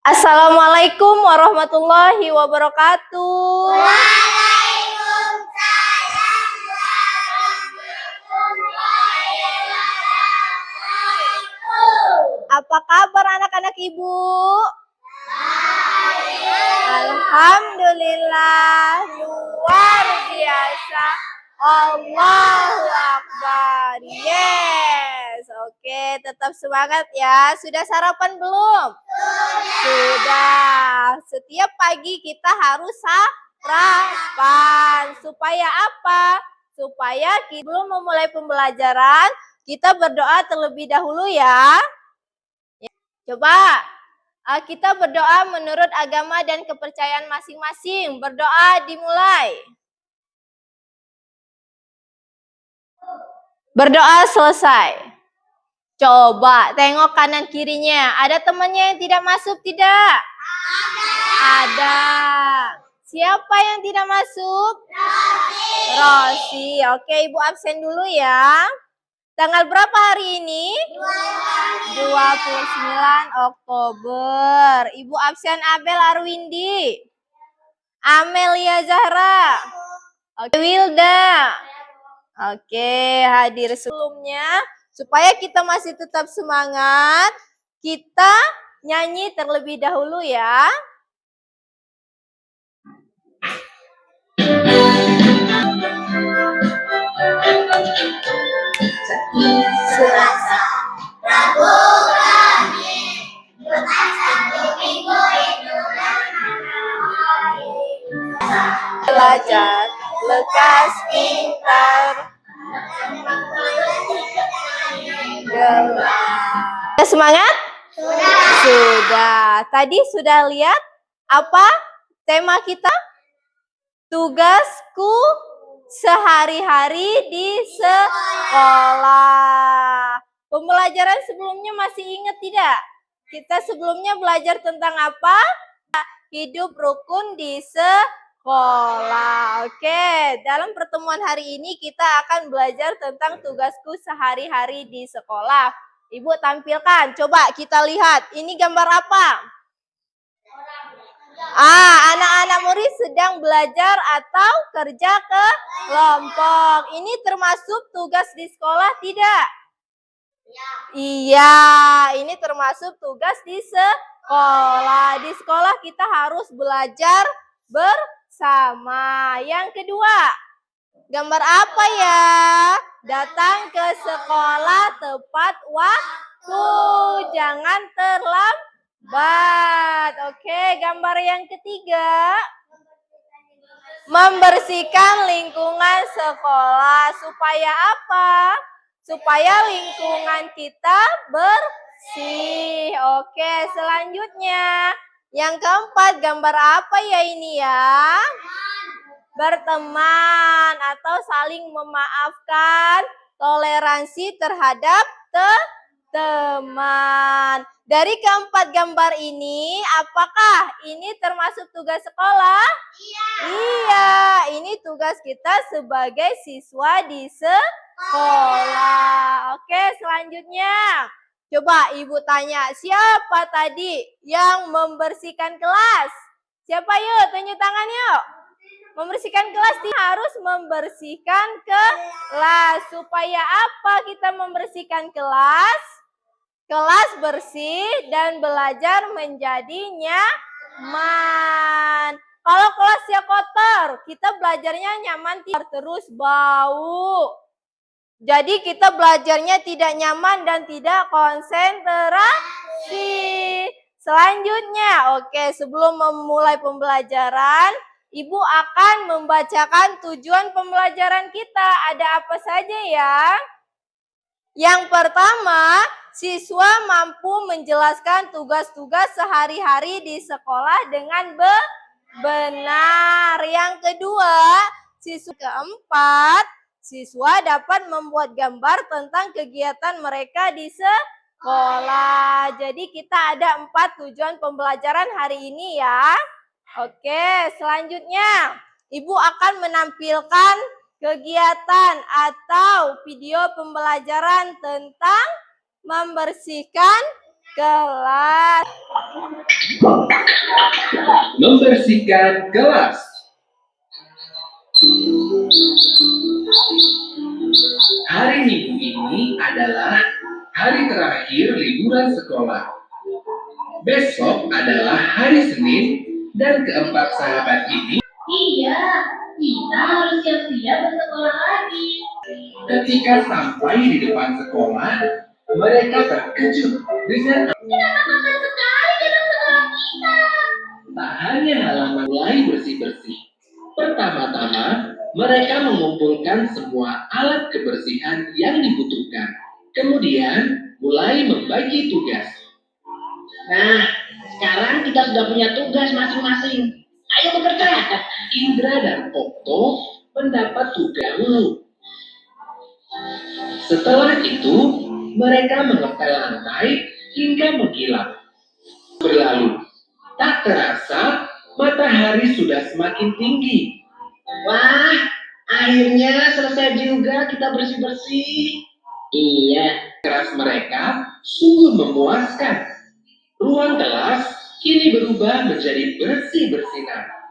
Assalamualaikum warahmatullahi wabarakatuh. Waalaikumsalam warahmatullahi wabarakatuh. Apa kabar anak-anak ibu? Alhamdulillah, luar biasa. Allahu Akbar. Yes. Oke, tetap semangat ya. Sudah sarapan belum? Sudah. Setiap pagi kita harus sarapan. Supaya apa? Supaya kita belum memulai pembelajaran, kita berdoa terlebih dahulu ya. Coba kita berdoa menurut agama dan kepercayaan masing-masing. Berdoa dimulai. Berdoa selesai. Coba tengok kanan kirinya. Ada temannya yang tidak masuk tidak? Ada. Siapa yang tidak masuk? Rosi. Oke, Ibu absen dulu ya. Tanggal berapa hari ini? 29 Oktober. Ibu absen Abel Arwindi. Amelia Zahra. Oke, Wilda. Oke, hadir sebelumnya. Supaya kita masih tetap semangat, kita nyanyi terlebih dahulu ya. Selasa, Rabu, Kamis, Jumat, Sabtu, Minggu itu Belajar, lekas, pintar. Sudah semangat? Sudah. Tadi sudah lihat apa tema kita? Tugasku sehari-hari di sekolah. Pembelajaran sebelumnya masih ingat tidak? Kita sebelumnya belajar tentang apa? Hidup rukun di sekolah. Oke, dalam pertemuan hari ini kita akan belajar tentang tugasku sehari-hari di sekolah. Ibu tampilkan, coba kita lihat. Ini gambar apa? Anak-anak murid sedang belajar atau kerja kelompok. Ini termasuk tugas di sekolah tidak? Iya, ini termasuk tugas di sekolah. Di sekolah kita harus belajar bersama. Yang kedua, gambar apa ya? Datang ke sekolah tepat waktu. Jangan terlambat. Oke, gambar yang ketiga. Membersihkan lingkungan sekolah. Supaya apa? Supaya lingkungan kita bersih. Oke, selanjutnya. Yang keempat, gambar apa ya ini ya? Berteman atau saling memaafkan. Toleransi terhadap teman. Dari keempat gambar ini, apakah ini termasuk tugas sekolah? Iya, ini tugas kita sebagai siswa di sekolah. Oke, selanjutnya. Coba Ibu tanya, siapa tadi yang membersihkan kelas? Siapa yuk? Tunjuk tangan yuk. Membersihkan kelas harus membersihkan kelas. Supaya apa kita membersihkan kelas? Kelas bersih dan belajar menjadi nyaman. Kalau kelasnya kotor, kita belajarnya nyaman terus bau. Jadi kita belajarnya tidak nyaman dan tidak konsentrasi. Selanjutnya, oke, sebelum memulai pembelajaran, Ibu akan membacakan tujuan pembelajaran kita. Ada apa saja ya? Yang pertama, siswa mampu menjelaskan tugas-tugas sehari-hari di sekolah dengan benar. Yang kedua, keempat, siswa dapat membuat gambar tentang kegiatan mereka di sekolah. Jadi kita ada 4 tujuan pembelajaran hari ini ya. Oke, selanjutnya Ibu akan menampilkan kegiatan atau video pembelajaran tentang membersihkan kelas. membersihkan kelas. Hari Minggu ini adalah hari terakhir liburan sekolah. Besok adalah hari Senin dan keempat sahabat ini Iya, kita harus siap-siap bersekolah lagi. ketika sampai di depan sekolah, mereka terkejut dengan Kenapa makan sekali dalam sekolah kita? tak hanya halaman mulai bersih-bersih. Pertama-tama, mereka mengumpulkan semua alat kebersihan yang dibutuhkan. Kemudian, mulai membagi tugas. Nah, sekarang kita sudah punya tugas masing-masing. Ayo bekerja. Indra dan Okto mendapat tugas dulu. Setelah itu, mereka mengepel lantai hingga mengkilap. Berlalu, tak terasa matahari sudah semakin tinggi. Wah, akhirnya selesai juga kita bersih-bersih. Iya, Keras mereka sungguh memuaskan. Ruang kelas kini berubah menjadi bersih-bersinar.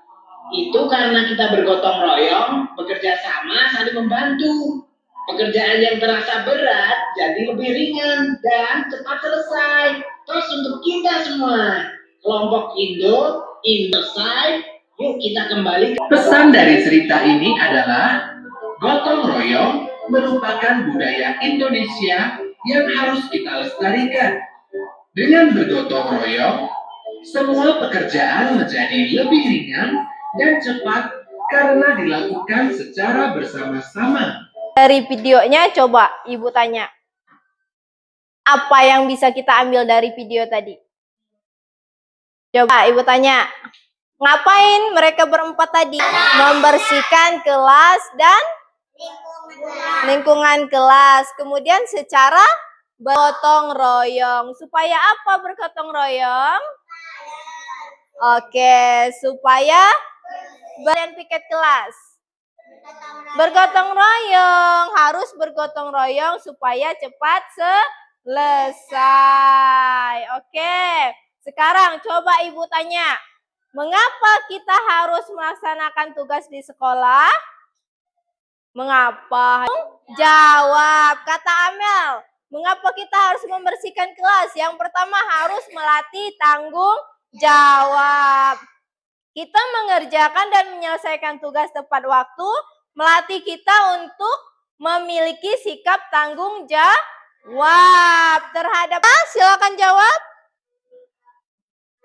itu karena kita bergotong royong, bekerja sama, saling membantu. Pekerjaan yang terasa berat jadi lebih ringan dan cepat selesai. Terus untuk kita semua, kelompok Indo selesai. Yuk kita kembali. Pesan dari cerita ini adalah gotong royong merupakan budaya Indonesia yang harus kita lestarikan. Dengan bergotong royong, semua pekerjaan menjadi lebih ringan dan cepat karena dilakukan secara bersama-sama. Dari videonya coba Ibu tanya. Apa yang bisa kita ambil dari video tadi? Coba Ibu tanya. Ngapain mereka berempat tadi? Membersihkan kelas dan lingkungan kelas. Kemudian secara bergotong royong. Supaya apa bergotong royong? Oke, supaya badan piket kelas. Bergotong royong, harus bergotong royong supaya cepat selesai. Oke, sekarang coba Ibu tanya. Mengapa kita harus melaksanakan tugas di sekolah? Mengapa? Jawab, kata Amel. Mengapa kita harus membersihkan kelas? Yang pertama harus melatih tanggung jawab. Kita mengerjakan dan menyelesaikan tugas tepat waktu, melatih kita untuk memiliki sikap tanggung jawab terhadap. Silakan jawab.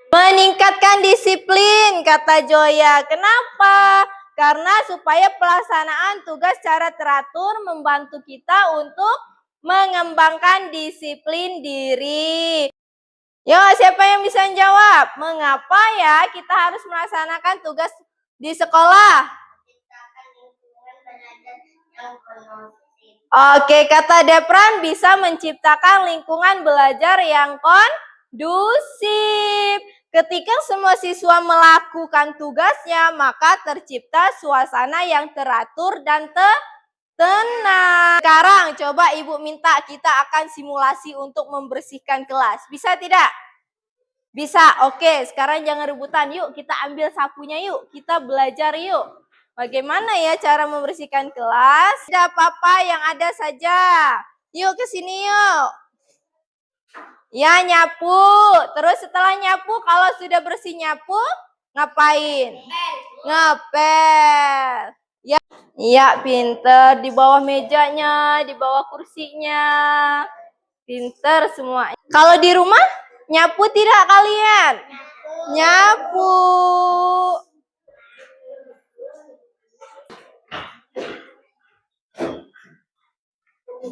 Meningkatkan disiplin, kata Joya. Kenapa? Karena supaya pelaksanaan tugas secara teratur membantu kita untuk mengembangkan disiplin diri. Yo, siapa yang bisa jawab? Mengapa ya kita harus melaksanakan tugas di sekolah? Oke, kata Depran bisa menciptakan lingkungan belajar yang kondusif. Ketika semua siswa melakukan tugasnya, maka tercipta suasana yang teratur dan tenang. Sekarang coba Ibu minta kita akan simulasi untuk membersihkan kelas. Bisa tidak? Bisa. Oke, sekarang jangan rebutan. Yuk kita ambil sapunya yuk. Kita belajar yuk. Bagaimana ya cara membersihkan kelas? Tidak apa-apa, yang ada saja. Yuk ke sini yuk. Ya, nyapu. Terus setelah nyapu, kalau sudah bersih nyapu, ngapain? Ngepel. Ya, iya, pinter. Di bawah mejanya, di bawah kursinya. Pinter semua. Kalau di rumah, nyapu tidak kalian? Nyapu.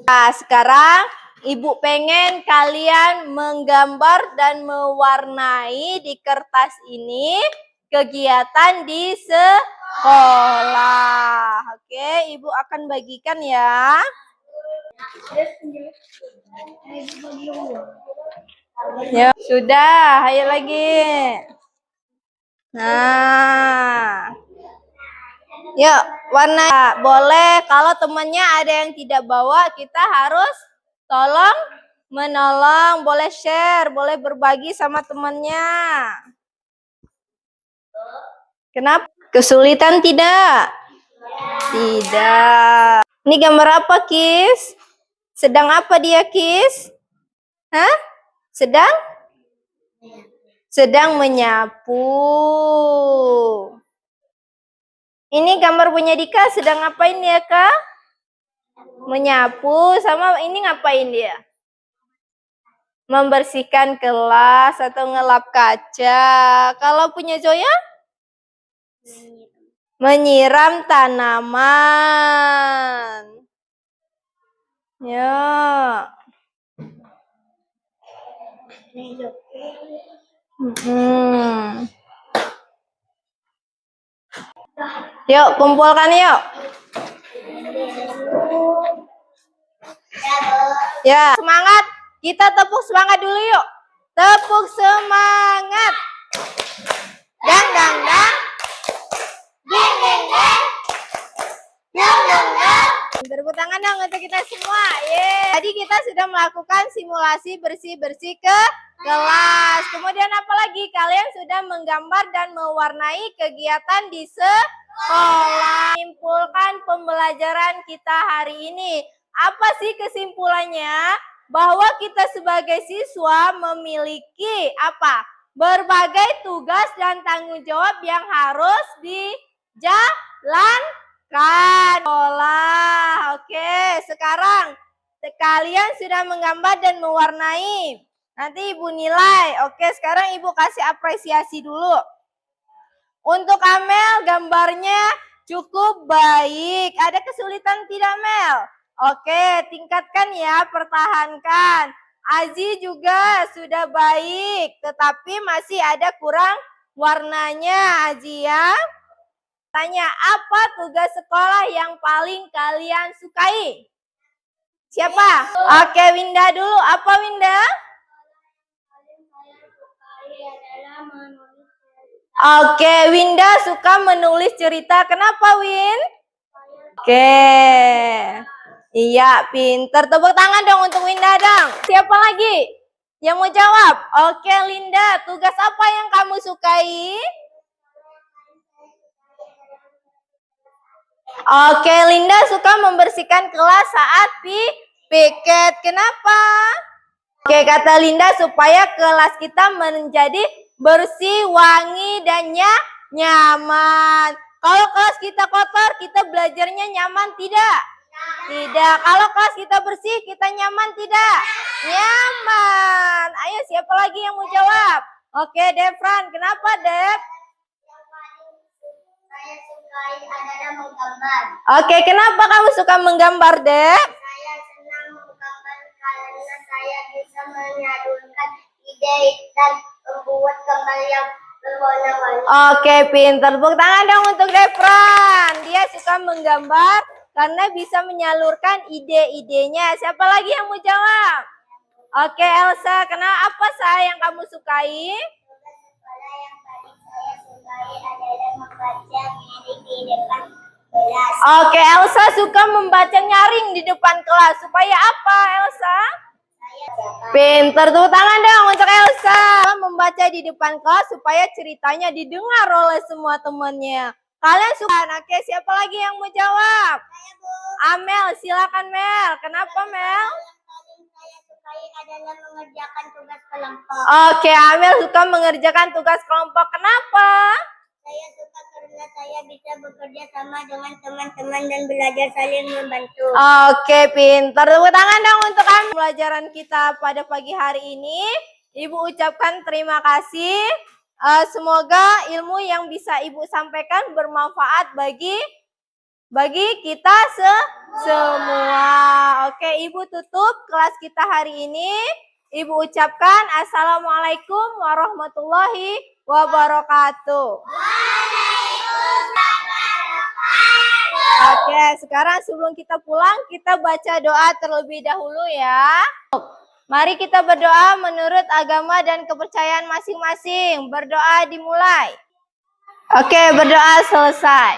Nah, sekarang Ibu pengen kalian menggambar dan mewarnai di kertas ini kegiatan di sekolah. Oke, Ibu akan bagikan ya. Ya, sudah, ayo lagi. Nah. Yuk, warna boleh. Kalau temannya ada yang tidak bawa, kita harus tolong menolong. Boleh share, boleh berbagi sama temannya. Kenapa? Kesulitan tidak? Tidak. Ini gambar apa, Kis? Sedang apa dia, Kis? Hah? Sedang menyapu. Ini gambar punya Dika, sedang ngapain dia, Kak? Menyapu, sama ini ngapain dia? Membersihkan kelas atau ngelap kaca. Kalau punya Zoya? Menyiram tanaman. Ya. Yuk, kumpulkan yuk. Ya, semangat. Kita tepuk semangat dulu yuk. Tepuk semangat. Dang, dang, dang. Ding, ding, ding. Dang, dang, dang. Tepuk tangan dong untuk kita semua. Yeay. Tadi kita sudah melakukan simulasi bersih-bersih ke kelas. Kemudian apa lagi? Kalian sudah menggambar dan mewarnai kegiatan di sekolah. Simpulkan pembelajaran kita hari ini. Apa sih kesimpulannya? Bahwa kita sebagai siswa memiliki apa? Berbagai tugas dan tanggung jawab yang harus dijalankan. Oke, sekarang kalian sudah menggambar dan mewarnai. Nanti Ibu nilai. Oke, sekarang Ibu kasih apresiasi dulu. Untuk Amel, gambarnya cukup baik. Ada kesulitan tidak, Mel? Oke, tingkatkan ya, pertahankan. Azi juga sudah baik, tetapi masih ada kurang warnanya, Azi ya. Tanya, apa tugas sekolah yang paling kalian sukai? Siapa? Oke, Winda dulu. Apa, Winda? Oke, Winda suka menulis cerita. Kenapa, Win? Oke. Iya, pinter. Tepuk tangan dong untuk Winda dong. Siapa lagi yang mau jawab? Oke, Linda. Tugas apa yang kamu sukai? Oke, Linda suka membersihkan kelas saat piket. Kenapa? Oke, kata Linda supaya kelas kita menjadi bersih, wangi, dan nyaman. Kalau kelas kita kotor, kita belajarnya nyaman tidak? Tidak. Kalau kelas kita bersih, kita nyaman tidak? Nyaman. Ayo, siapa lagi yang mau jawab? Oke, Devran. Kenapa, Dev? Saya sukai adalah menggambar. Oke, kenapa kamu suka menggambar, Dev? Saya senang menggambar karena saya bisa menyalurkan ide dan membuat gambar yang berwarna-warni. Oke, pinter. Tepuk tangan dong untuk Devran. Dia suka menggambar karena bisa menyalurkan ide-idenya. Siapa lagi yang mau jawab? Oke, Elsa. Kenapa yang kamu sukai? Tugas sekolah yang paling saya sukai adalah membaca nyaring di depan kelas. Oke, Elsa suka membaca nyaring di depan kelas. Supaya apa, Elsa? Saya dapat Pinter. Tepuk tangan dong untuk Elsa. Membaca di depan kelas supaya ceritanya didengar oleh semua temannya. Kalian suka? Oke, siapa lagi yang mau jawab? saya, Bu. Amel, silakan Mel. Kenapa, Mel? Yang paling saya sukai adalah mengerjakan tugas kelompok. Oke, Amel suka mengerjakan tugas kelompok. Kenapa? Saya suka karena saya bisa bekerja sama dengan teman-teman dan belajar saling membantu. Oke, pintar. Tepuk tangan dong untuk kami. Pelajaran kita pada pagi hari ini, Ibu ucapkan terima kasih. Semoga ilmu yang bisa Ibu sampaikan bermanfaat bagi kita semua. Oke, Ibu tutup kelas kita hari ini. Ibu ucapkan Assalamualaikum warahmatullahi wabarakatuh. Oke, sekarang sebelum kita pulang, kita baca doa terlebih dahulu ya. Mari kita berdoa menurut agama dan kepercayaan masing-masing. Berdoa dimulai. Oke, berdoa selesai.